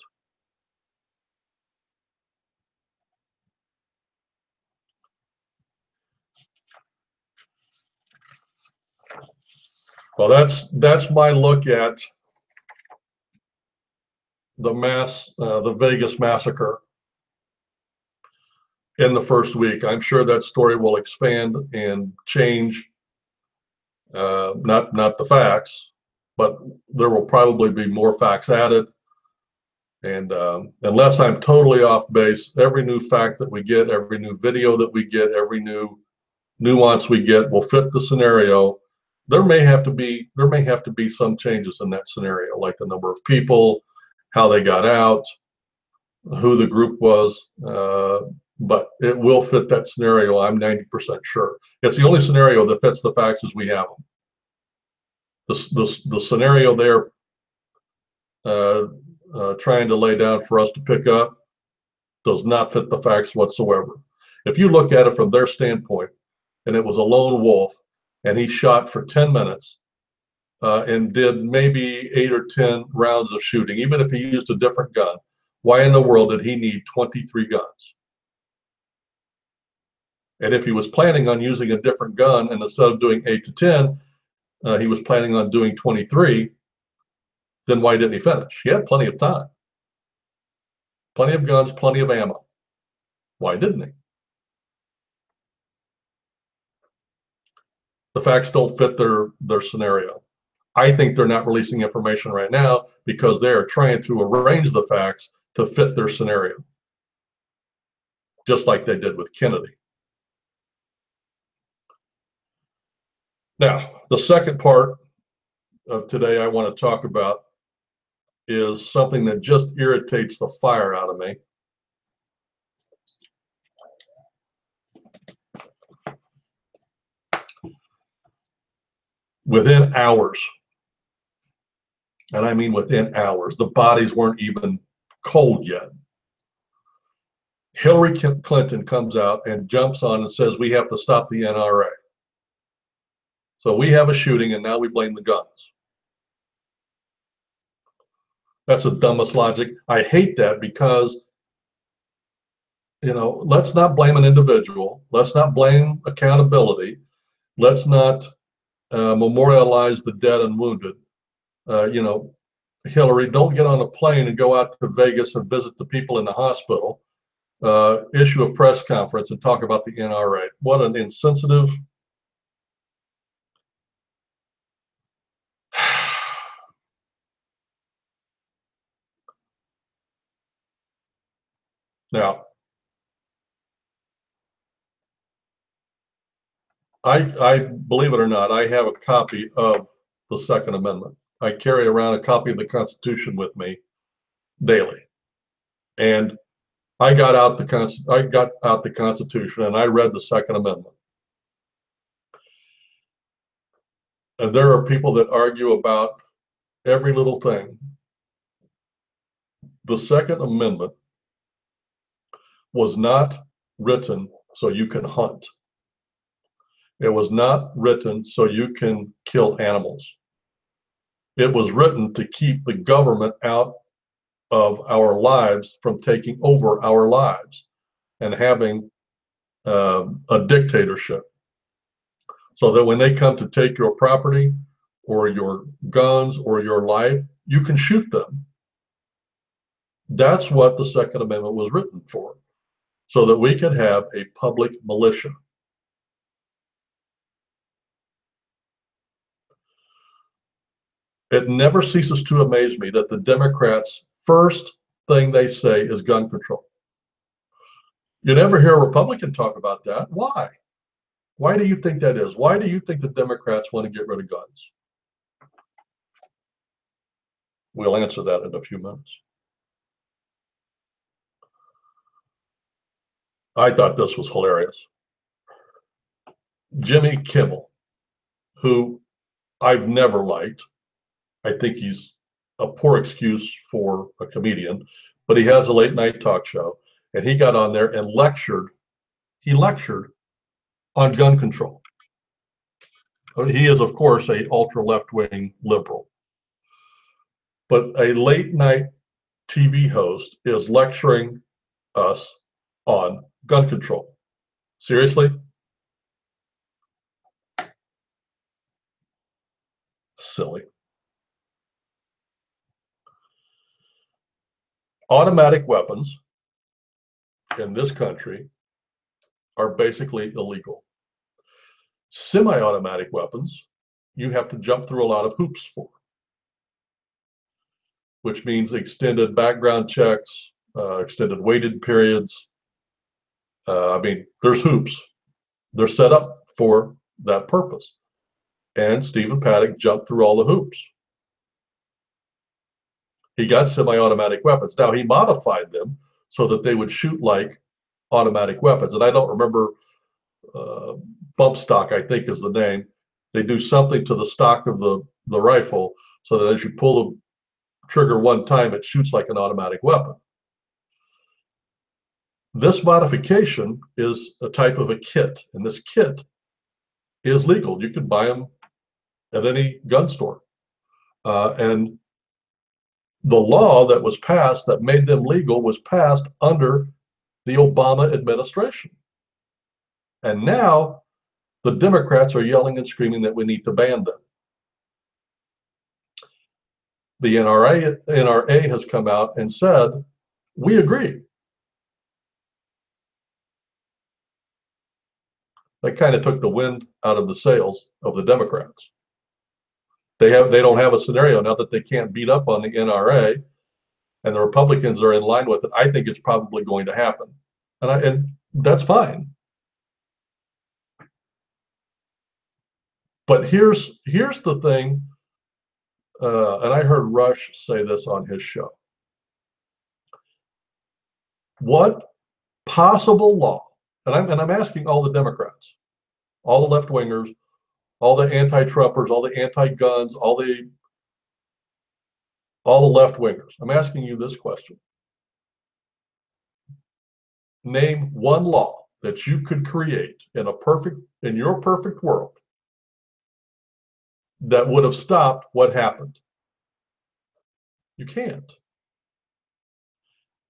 A: Well, that's my look at the Vegas massacre in the first week. I'm sure that story will expand and change, not the facts, but there will probably be more facts added. And unless I'm totally off base, every new fact that we get, every new video that we get, every new nuance we get will fit the scenario. There may have to be some changes in that scenario, like the number of people, how they got out, who the group was, but it will fit that scenario. I'm 90% sure. It's the only scenario that fits the facts as we have them. The scenario they're trying to lay down for us to pick up does not fit the facts whatsoever. If you look at it from their standpoint, and it was a lone wolf, and he shot for 10 minutes and did maybe 8 or 10 rounds of shooting, even if he used a different gun, why in the world did he need 23 guns? And if he was planning on using a different gun, and instead of doing 8 to 10, he was planning on doing 23, then why didn't he finish? He had plenty of time. Plenty of guns, plenty of ammo. Why didn't he? The facts don't fit their scenario. I think they're not releasing information right now because they are trying to arrange the facts to fit their scenario, just like they did with Kennedy. Now, the second part of today I want to talk about is something that just irritates the fire out of me. Within hours, and I mean within hours, the bodies weren't even cold yet. Hillary Clinton comes out and jumps on and says we have to stop the NRA. So we have a shooting and now we blame the guns. That's the dumbest logic. I hate that because, let's not blame an individual. Let's not blame accountability. Let's not memorialize the dead and wounded. Hillary, don't get on a plane and go out to Vegas and visit the people in the hospital. Issue a press conference and talk about the NRA. What an insensitive. Now, I believe it or not, I have a copy of the Second Amendment. I carry around a copy of the Constitution with me daily, and I got out the Constitution and I read the Second Amendment. And there are people that argue about every little thing. The Second Amendment was not written so you can hunt. It was not written so you can kill animals. It was written to keep the government out of our lives from taking over our lives and having a dictatorship. So that when they come to take your property or your guns or your life, you can shoot them. That's what the Second Amendment was written for, so that we could have a public militia. It never ceases to amaze me that the Democrats' first thing they say is gun control. You never hear a Republican talk about that. Why? Why do you think that is? Why do you think the Democrats want to get rid of guns? We'll answer that in a few minutes. I thought this was hilarious. Jimmy Kimmel, who I've never liked. I think he's a poor excuse for a comedian, but he has a late night talk show, and he got on there and lectured. He lectured on gun control. He is, of course, a ultra left-wing liberal, but a late night TV host is lecturing us on gun control. Seriously? Silly. Automatic weapons in this country are basically illegal. Semi-automatic weapons, you have to jump through a lot of hoops for, which means extended background checks, extended waiting periods. There's hoops. They're set up for that purpose. And Stephen Paddock jumped through all the hoops. He got semi-automatic weapons. Now, he modified them so that they would shoot like automatic weapons. And I don't remember, bump stock, I think is the name. They do something to the stock of the rifle so that as you pull the trigger one time, it shoots like an automatic weapon. This modification is a type of a kit, and this kit is legal. You can buy them at any gun store. And the law that was passed that made them legal was passed under the Obama administration. And now the Democrats are yelling and screaming that we need to ban them. The NRA has come out and said, we agree. That kind of took the wind out of the sails of the Democrats. They don't have a scenario now that they can't beat up on the NRA, and the Republicans are in line with it. I think it's probably going to happen, and that's fine. But here's the thing, and I heard Rush say this on his show. What possible law? And I'm asking all the Democrats, all the left wingers, all the anti-Trumpers, all the anti-guns, all the left wingers. I'm asking you this question. name one law that you could create in your perfect world that would have stopped what happened. You can't.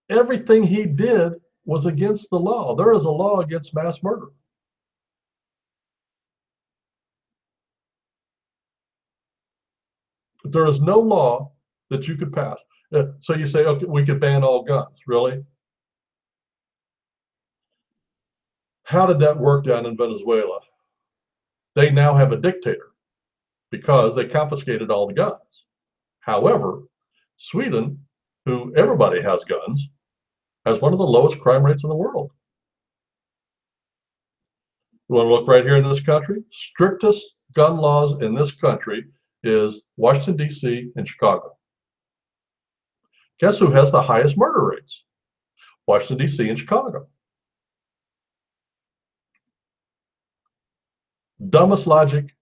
A: Everything he did was against the law. There is a law against mass murder. But there is no law that you could pass. So you say, okay, we could ban all guns. Really? How did that work down in Venezuela? They now have a dictator because they confiscated all the guns. However, Sweden, who everybody has guns, has one of the lowest crime rates in the world. You want to look right here in this country? Strictest gun laws in this country is Washington, D.C. and Chicago. Guess who has the highest murder rates? Washington, D.C. and Chicago. Dumbest logic,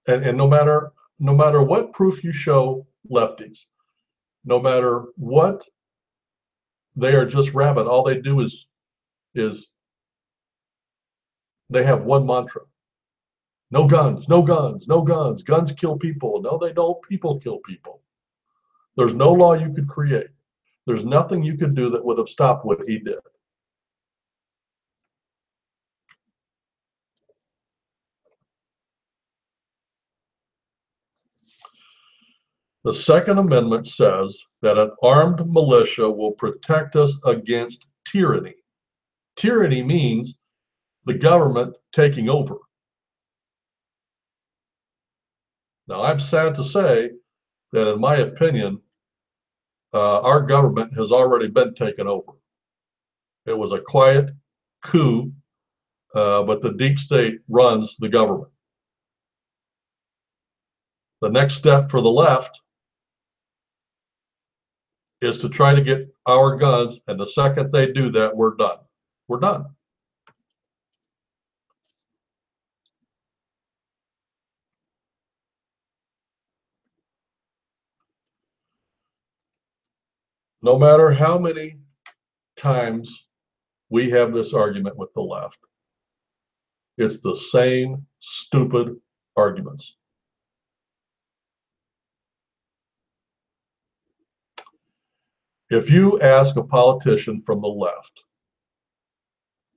A: and no matter what proof you show lefties, no matter what, they are just rabid. All they do is they have one mantra: no guns, no guns, no guns. Guns kill people. No, they don't. People kill people. There's no law you could create. There's nothing you could do that would have stopped what he did. The Second Amendment says that an armed militia will protect us against tyranny. Tyranny means the government taking over. Now, I'm sad to say that, in my opinion, our government has already been taken over. It was a quiet coup, but the deep state runs the government. The next step for the left is to try to get our guns, and the second they do that, we're done. We're done. No matter how many times we have this argument with the left, it's the same stupid arguments. If you ask a politician from the left,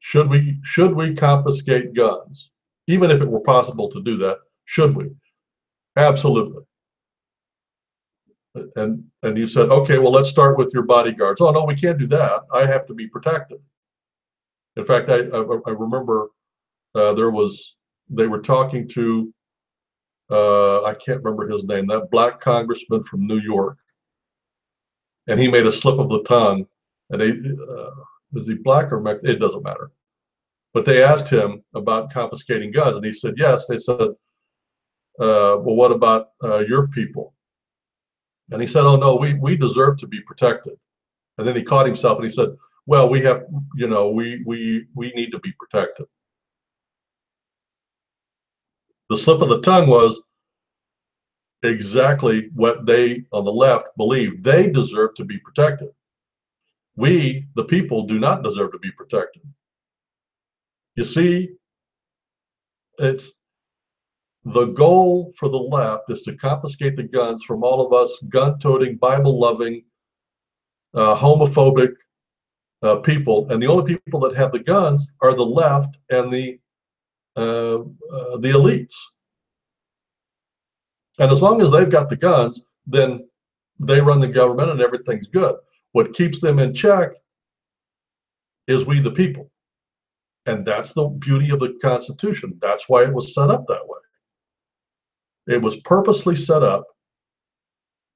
A: should we confiscate guns, even if it were possible to do that, should we? Absolutely. And you said, okay, well, let's start with your bodyguards. Oh no, we can't do that. I have to be protected. In fact, I remember they were talking to I can't remember his name, that black congressman from New York, and he made a slip of the tongue. And is he black or Mexican? It doesn't matter. But they asked him about confiscating guns, and he said yes. They said, well, what about your people? And he said, oh no, we deserve to be protected. And then he caught himself and he said, well, we have, we need to be protected. The slip of the tongue was exactly what they on the left believe. They deserve to be protected. We, the people, do not deserve to be protected. You see, it's the goal for the left is to confiscate the guns from all of us gun-toting, Bible-loving, homophobic people, and the only people that have the guns are the left and the elites. And as long as they've got the guns, then they run the government and everything's good. What keeps them in check is we the people. And that's the beauty of the Constitution. That's why it was set up that way. It was purposely set up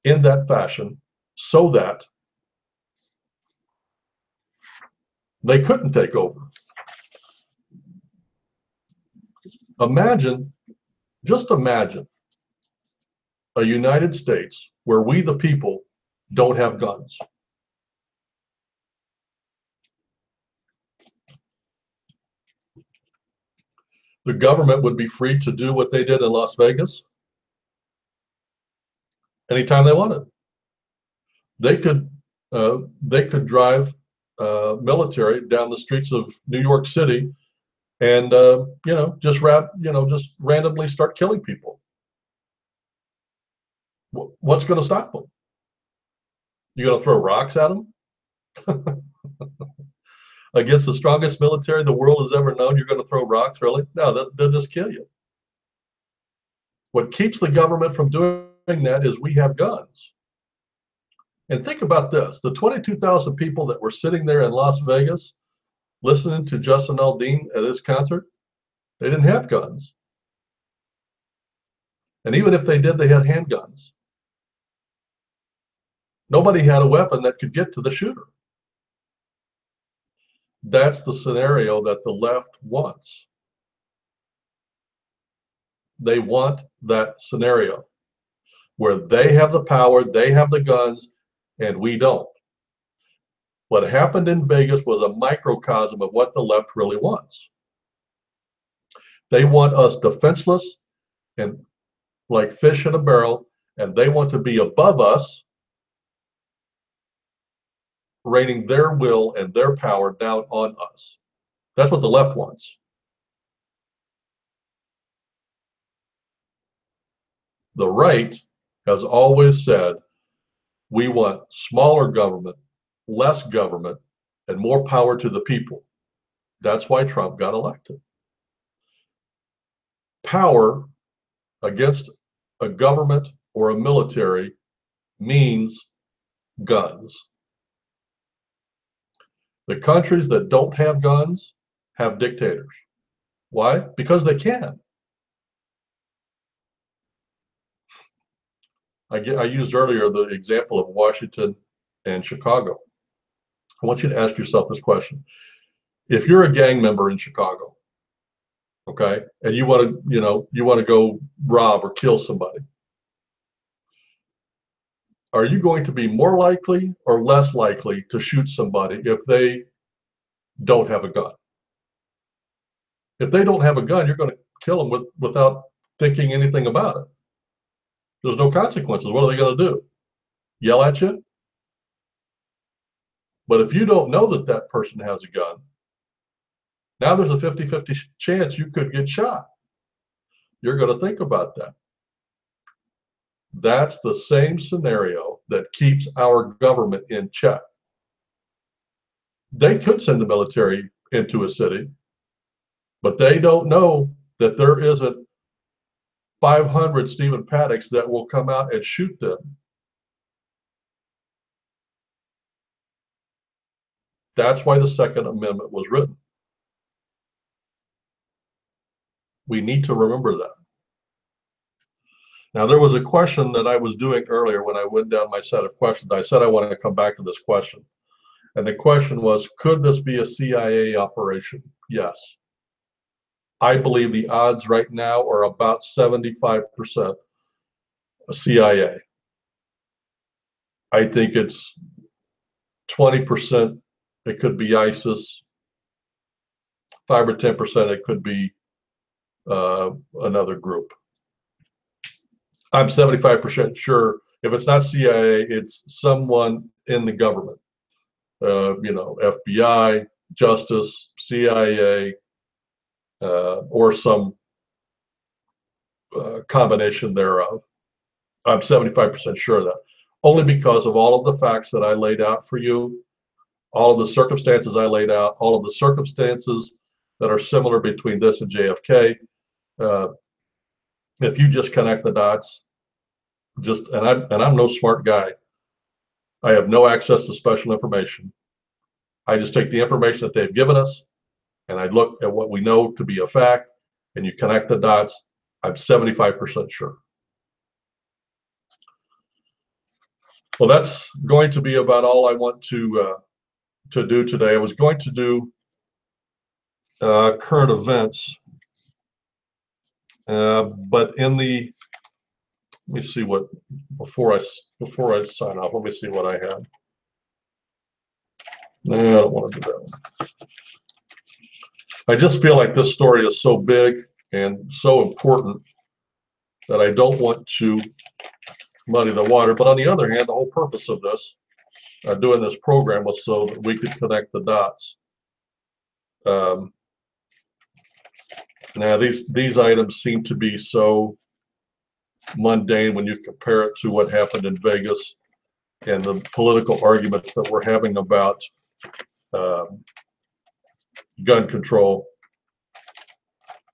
A: in that fashion so that they couldn't take over. Imagine, just imagine a United States where we the people don't have guns. The government would be free to do what they did in Las Vegas anytime they wanted. They could drive military down the streets of New York City and just randomly start killing people. What's going to stop them? You going to throw rocks at them? Against the strongest military the world has ever known, you're going to throw rocks? Really? No, they'll just kill you. What keeps the government from doing that is we have guns. And think about this, the 22,000 people that were sitting there in Las Vegas listening to Justin Aldean at his concert, they didn't have guns. And even if they did, they had handguns. Nobody had a weapon that could get to the shooter. That's the scenario that the left wants. They want that scenario where they have the power, they have the guns, and we don't. What happened in Vegas was a microcosm of what the left really wants. They want us defenseless and like fish in a barrel, and they want to be above us, raining their will and their power down on us. That's what the left wants. The right has always said, we want smaller government, less government, and more power to the people. That's why Trump got elected. Power against a government or a military means guns. The countries that don't have guns have dictators. Why? Because they can. I used earlier the example of Washington and Chicago. I want you to ask yourself this question. If you're a gang member in Chicago, okay, and you want to go rob or kill somebody, are you going to be more likely or less likely to shoot somebody if they don't have a gun? If they don't have a gun, you're going to kill them without thinking anything about it. There's no consequences. What are they going to do? Yell at you? But if you don't know that that person has a gun, now there's a 50-50 chance you could get shot. You're going to think about that. That's the same scenario that keeps our government in check. They could send the military into a city, but they don't know that there isn't 500 Stephen Paddocks that will come out and shoot them. That's why the Second Amendment was written. We need to remember that. Now, there was a question that I was doing earlier when I went down my set of questions. I said I wanted to come back to this question. And the question was, could this be a CIA operation? Yes. I believe the odds right now are about 75% CIA. I think it's 20% it could be ISIS, 5 or 10% it could be another group. I'm 75% sure if it's not CIA, it's someone in the government. FBI, Justice, CIA, or some combination thereof. I'm 75% sure of that, only because of all of the facts that I laid out for you, all of the circumstances I laid out, all of the circumstances that are similar between this and JFK. If you just connect the dots, and I'm no smart guy. I have no access to special information. I just take the information that they've given us, and I look at what we know to be a fact, and you connect the dots. I'm 75% sure. Well, that's going to be about all I want to do today. I was going to do current events, but in the, let me see what, before I sign off, let me see what I had. No, I don't want to do that one. I just feel like this story is so big and so important that I don't want to muddy the water. But on the other hand, the whole purpose of this doing this program was so that we could connect the dots. Now these items seem to be so mundane when you compare it to what happened in Vegas and the political arguments that we're having about gun control.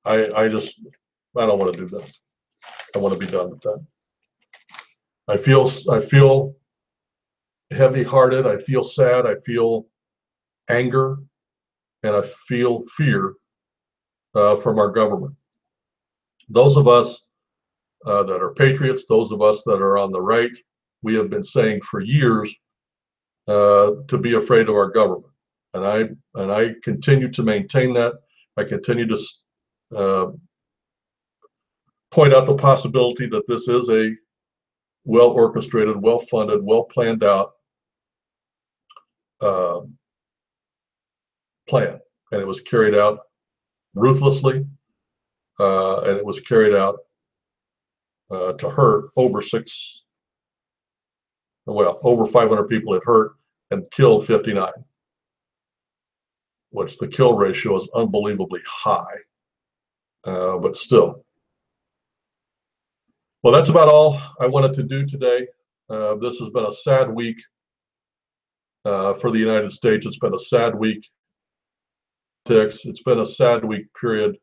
A: I don't want to do that. I want to be done with that. I feel heavy-hearted. I feel sad. I feel anger, and I feel fear from our government. Those of us that are patriots, those of us that are on the right, we have been saying for years to be afraid of our government, and I continue to maintain that. I continue to point out the possibility that this is a well orchestrated, well funded, well planned out plan, and it was carried out ruthlessly, and it was carried out to hurt over 500 people it hurt and killed 59, which the kill ratio is unbelievably high, but still. Well, that's about all I wanted to do today. This has been a sad week for the United States. It's been a sad week. It's been a sad week, period.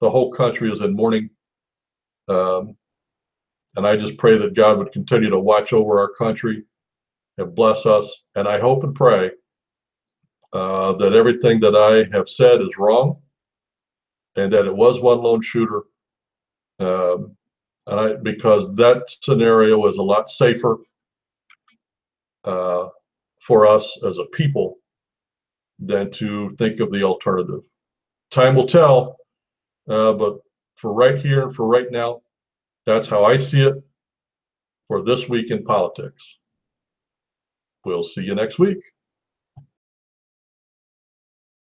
A: The whole country is in mourning. And I just pray that God would continue to watch over our country and bless us. And I hope and pray that everything that I have said is wrong and that it was one lone shooter. Because that scenario is a lot safer for us as a people than to think of the alternative. Time will tell, but for right here and for right now, that's how I see it for this week in politics. We'll see you next week.